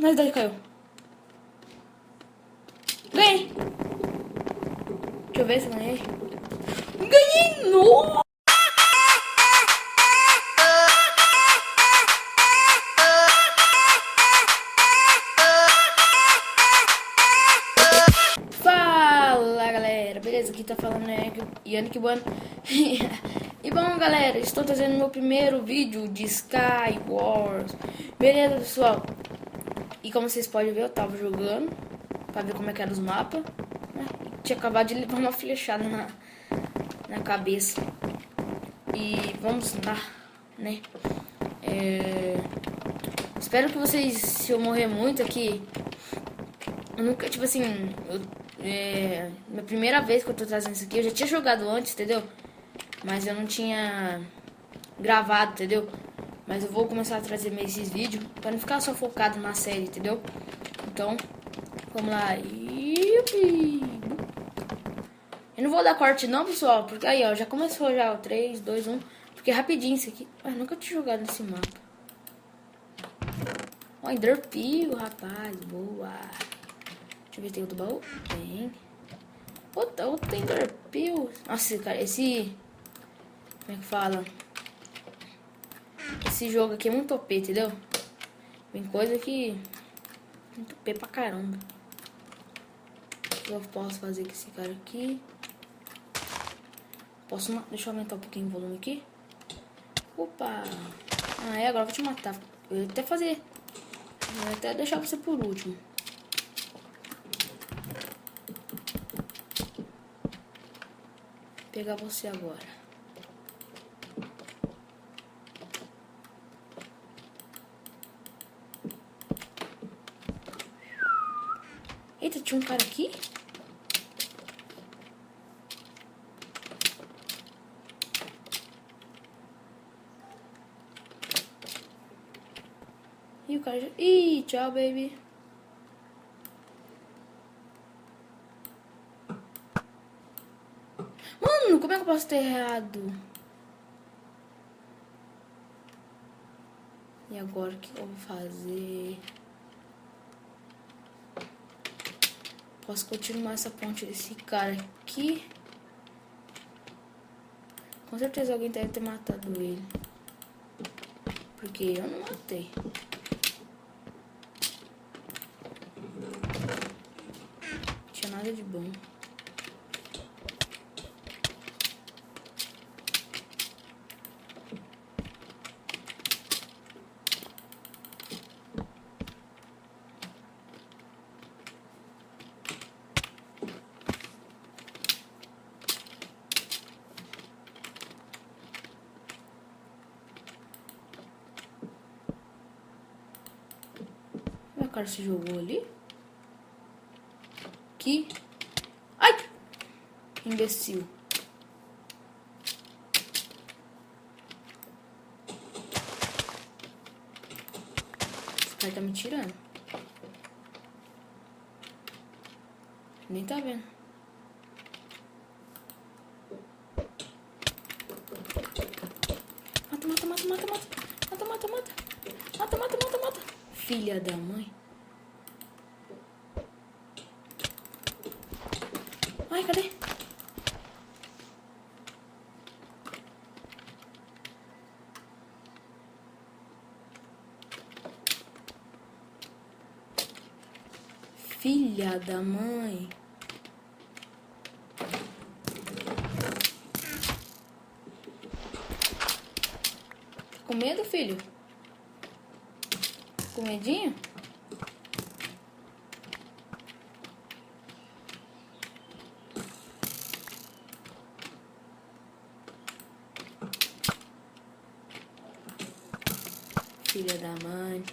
Na verdade caiu. Ganhei. Deixa eu ver se eu ganhei. Ganhei! No! Fala galera, beleza? Aqui tá falando Yannick Bueno. E bom galera, estou trazendo meu primeiro vídeo de Skywars. Beleza pessoal? E como vocês podem ver, eu tava jogando pra ver como é que era os mapas, né? Tinha acabado de levar uma flechada na cabeça. E vamos lá, né? Espero que vocês, se eu morrer muito aqui, eu nunca, tipo assim, minha primeira vez que eu tô trazendo isso aqui, eu já tinha jogado antes, entendeu? Mas eu não tinha gravado, entendeu? Mas eu vou começar a trazer mais esses vídeos pra não ficar só focado na série, entendeu? Então, vamos lá. Eu não vou dar corte não, pessoal, porque aí, ó, já começou já o 3, 2, 1. Porque é rapidinho isso aqui. Eu nunca tinha jogado nesse mapa. Ó, Enderpeel, rapaz, boa. Deixa eu ver, tem outro baú? Tem. Outro Enderpeel. Nossa, cara, esse... Como é que fala? Esse jogo aqui é muito OP, entendeu? Tem coisa que... Muito OP pra caramba. O que eu posso fazer com esse cara aqui? Posso... Deixa eu aumentar um pouquinho o volume aqui. Opa! Ah, agora eu vou te matar. Eu ia até fazer... Eu ia até deixar você por último. Vou pegar você agora. Eita, tinha um cara aqui? E o cara já... Ih, tchau, baby. Mano, como é que eu posso ter errado? E agora, o que eu vou fazer? Posso continuar essa ponte desse cara aqui? Com certeza alguém deve ter matado ele. Porque eu não matei. Não tinha nada de bom. O cara se jogou ali? Que... Ai! Imbecil. Esse cara tá me tirando. Nem tá vendo. Mata, mata, mata, mata, mata. Mata, mata, mata. Mata, mata, mata, mata. Filha da mãe. Ai, cadê? Filha da mãe. Tá com medo, filho? Com medinho? Filha da mãe.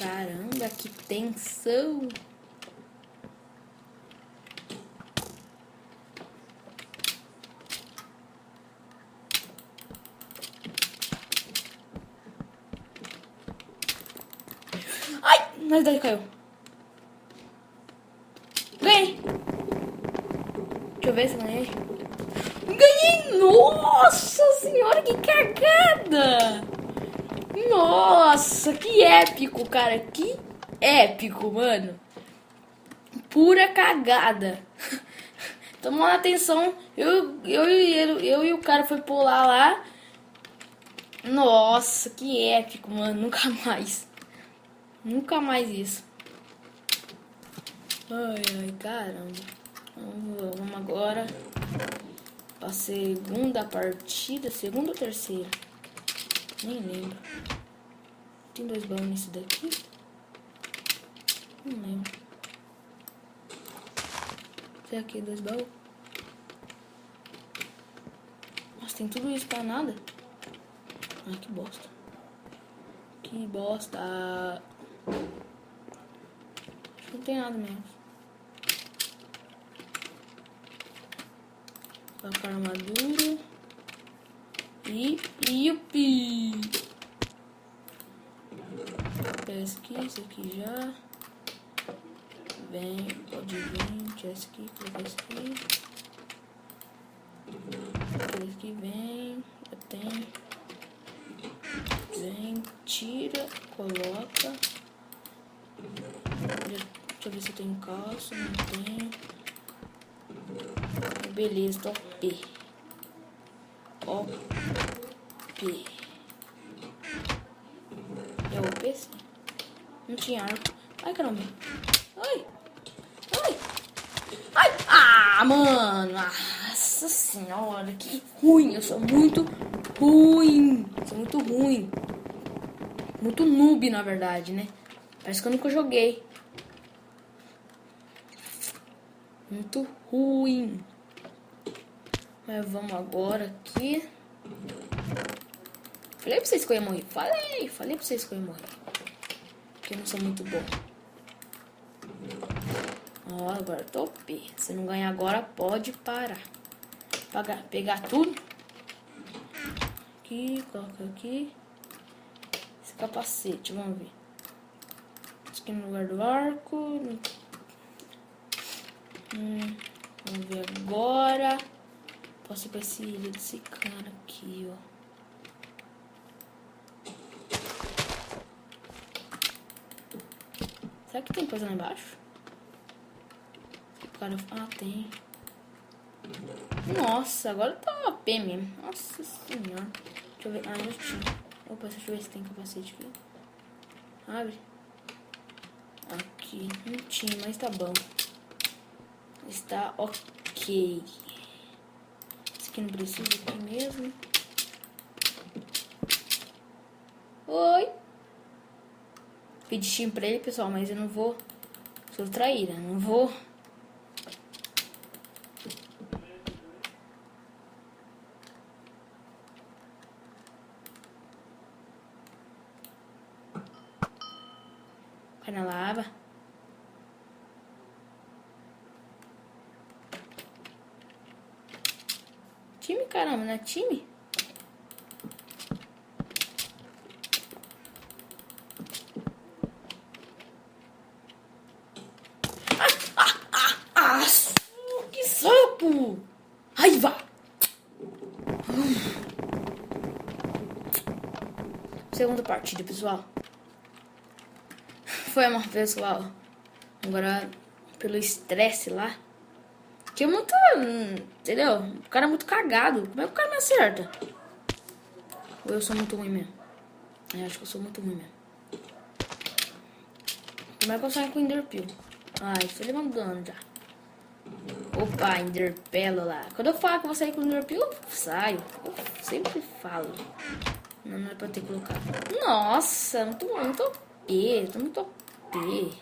Caramba, que tensão. Ai, mas daí caiu. Ganhei. Deixa eu ver se eu ganhei. Ganhei! Nossa senhora, que cagada! Nossa, que épico, cara. Que épico, mano. Pura cagada. Tomou atenção. Eu e o cara foi pular lá. Nossa, que épico, mano. Nunca mais. Nunca mais isso. Ai, caramba. Vamos agora pra segunda partida. Segunda ou terceira? Nem lembro. Tem 2 baús nesse daqui? Não lembro. Será que 2 baús? Nossa, tem tudo isso pra nada? Ai, que bosta. Que bosta. Acho que não tem nada mesmo. Colocar armadura. E yupi! Esse aqui já. Vem, pode vir. Tira esse aqui, coloca esse aqui. Esse aqui vem. Já tem. Vem, tira, coloca. Deixa eu ver se eu tenho calça. Não tenho. Beleza, top. OP. É OP, sim. Não tinha arco. Ai, caramba. Ai. Ai. Ai. Ah, mano. Nossa senhora, que ruim. Eu sou muito ruim. Sou muito ruim. Muito noob, na verdade, né? Parece que eu nunca joguei. Muito ruim. Mas vamos agora aqui. Falei pra vocês que eu ia morrer. Falei pra vocês que eu ia morrer. Porque eu não sou muito bom. Ó, agora top. Se não ganhar agora, pode parar. Pegar tudo. Aqui, coloca aqui. Esse capacete, vamos ver. Isso aqui no lugar do arco. Vamos ver agora. Posso ir pra esse ilha desse cara aqui, ó. Será que tem coisa lá embaixo? O cara... Ah, tem. Nossa, agora tá OP mesmo. Nossa senhora. Deixa eu ver. Ah, já tinha. Opa, deixa eu ver se tem capacete aqui. Abre. Aqui. Não tinha, mas tá bom. Está ok. Esse aqui não precisa aqui mesmo. Oi. Pedi Steam pra ele, pessoal, mas eu não vou. Sou traíra, não vou. Vai na lava. Time, caramba, não é time? Que saco! Raiva! Segunda partida, pessoal. Foi mal, pessoal. Agora, pelo estresse lá. Que é muito... Entendeu? O cara é muito cagado. Como é que o cara me acerta? Ou eu sou muito ruim mesmo? Eu acho que eu sou muito ruim mesmo. Como é que eu saio com o Enderpeel? Ai, estou levando dano já. Opa, Enderpelo lá. Quando eu falo que eu vou sair com o Enderpeel, eu saio. Eu sempre falo. Não é pra ter colocado. Nossa, muito OP. Tô muito OP.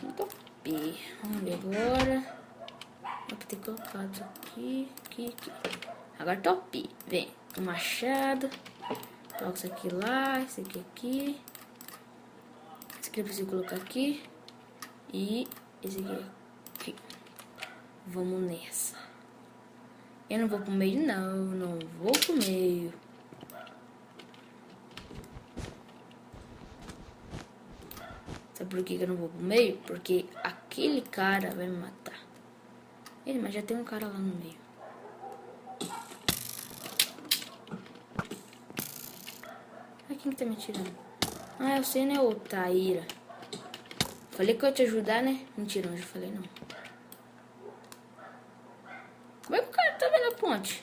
Muito OP. Vamos ver agora. Vou ter colocado isso aqui. Agora top. Vem, o machado. Coloca isso aqui lá, esse aqui. Eu preciso colocar aqui. E esse aqui. Vamos nessa. Eu não vou pro meio, não. Não vou pro meio. Sabe por que eu não vou pro meio? Porque aquele cara vai me matar. Mas já tem um cara lá no meio. Ai, quem que tá me atirando? Ah, eu sei, né, ô Taíra? Falei que eu ia te ajudar, né? Mentira, mas eu falei não. Como é que o cara tá vendo a ponte?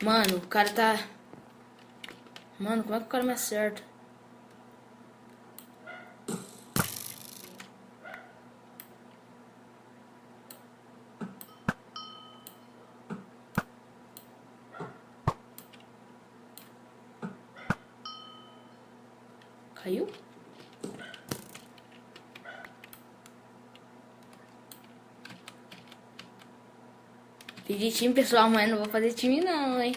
Mano, o cara tá... Mano, como é que o cara me acerta? Caiu? Pedi time, pessoal, mas não vou fazer time não, hein?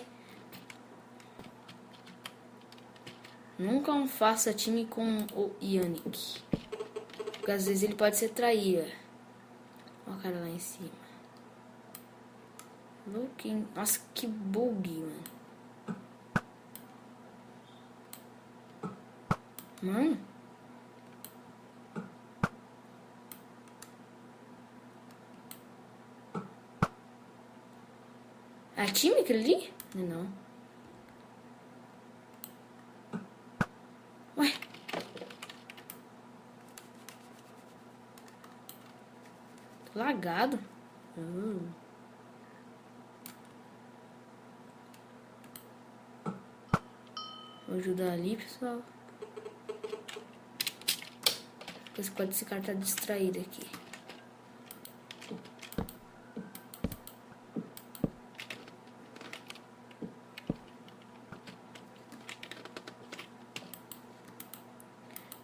Nunca faça time com o Yannick. Porque às vezes ele pode ser traíra. Olha o cara lá em cima. Looking. Nossa, que bug, mano. Mano. É time aquele ali? Não. Ué. Tô lagado. Vou ajudar ali, pessoal. Esse cara tá distraído aqui.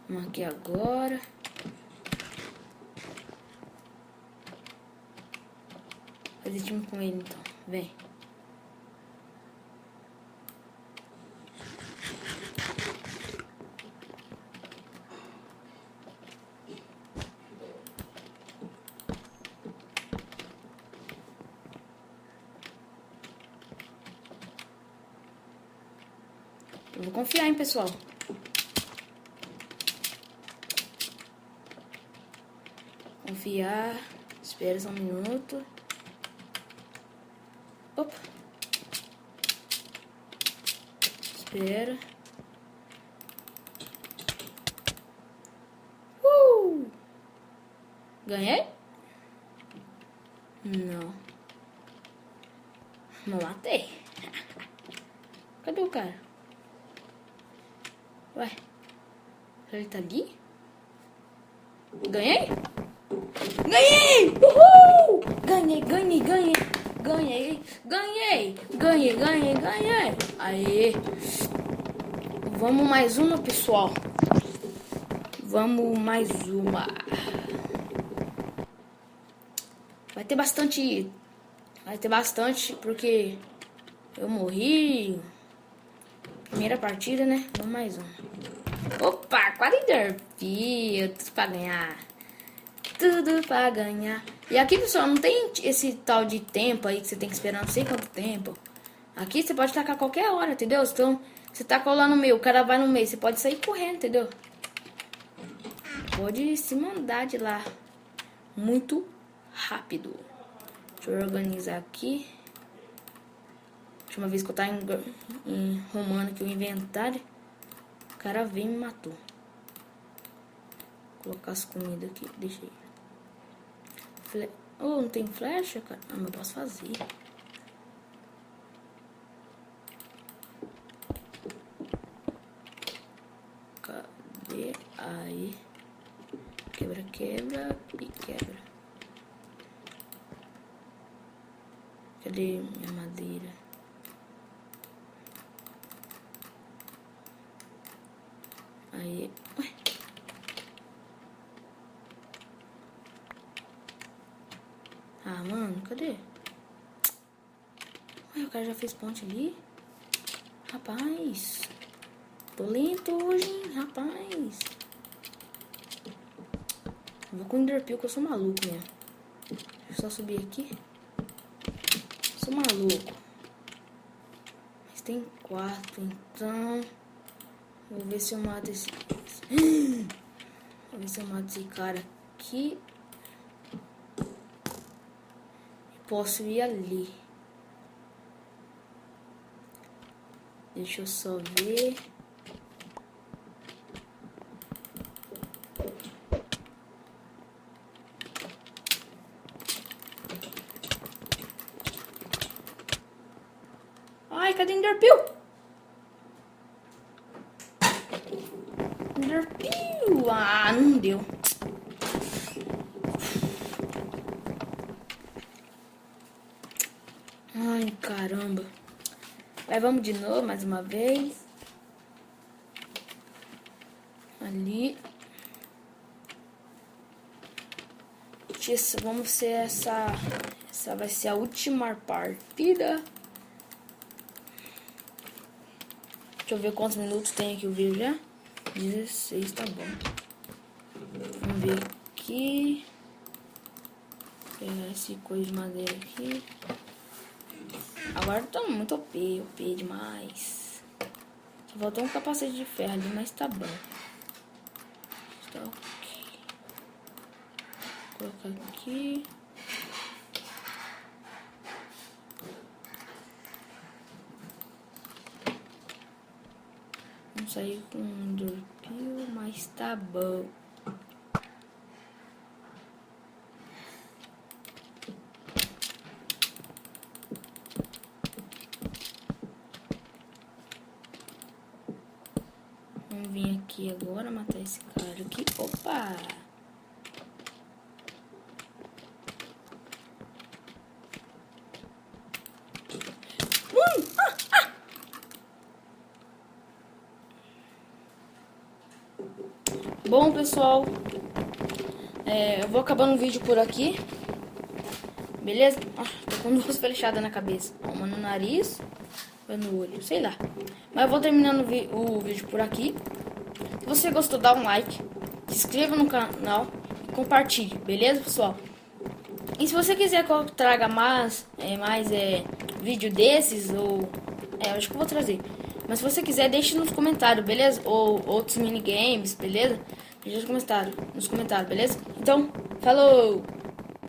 Vamos aqui agora. Fazer time com ele então. Vem. Eu vou confiar, hein, pessoal. Confiar. Espera só um minuto. Opa. Espera. Ganhei? Não. Não matei. Cadê o cara? Ué. Ele tá ali? Ganhei? Ganhei! Uhul! Ganhei! Aê! Vamos mais uma, pessoal. Vamos mais uma. Vai ter bastante, porque eu morri. Primeira partida, né? Vamos mais uma. Opa, quase derpi. Tudo pra ganhar. Tudo pra ganhar. E aqui, pessoal, não tem esse tal de tempo aí que você tem que esperar não sei quanto tempo. Aqui você pode tacar a qualquer hora, entendeu? Então, você tá colando no meio, o cara vai no meio, você pode sair correndo, entendeu? Pode se mandar de lá. Muito rápido. Deixa eu organizar aqui. Última vez que eu tava arrumando aqui o inventário, o cara veio e me matou. Vou colocar as comidas aqui, deixa aí. Oh, não tem flecha, cara? Ah, mas eu posso fazer. Cadê? Aí. Quebra e quebra. Cadê minha madeira? Aí. Ué. Ah, mano, cadê? Ai, o cara já fez ponte ali. Rapaz. Tô lento hoje, hein, rapaz. Vou com o Enderpeel, que eu sou maluco mesmo. Deixa eu só subir aqui. Sou maluco. Mas tem 4, então... Vou ver se eu mato esse... Vou ver se eu mato esse cara aqui. Posso ir ali. Deixa eu só ver. Ai, cadê Enderpeel? Enderpeel! Ah, não deu. Ai, caramba. Vai, vamos de novo, mais uma vez. Ali. Vamos ser essa vai ser a última partida. Deixa eu ver quantos minutos tem aqui o vídeo já. 16, tá bom. Vamos ver aqui. Pegar esse coisa de madeira aqui. Agora tá muito OP demais. Só faltou um capacete de ferro ali, mas tá bom. Tá ok. Vou colocar aqui. Vamos sair com um Enderpeel, mas tá bom. Vamos vir aqui agora matar esse cara aqui. Opa! Bom, pessoal, eu vou acabando o vídeo por aqui. Beleza? Tô com duas flechadas na cabeça. Uma no nariz, uma no olho, sei lá. Mas eu vou terminando o vídeo por aqui. Se você gostou, dá um like, se inscreva no canal e compartilhe, beleza, pessoal? E se você quiser que eu traga mais vídeo desses, ou... eu acho que eu vou trazer. Mas se você quiser, deixe nos comentários, beleza? Ou outros minigames, beleza? Deixe nos comentários, beleza? Então, falou!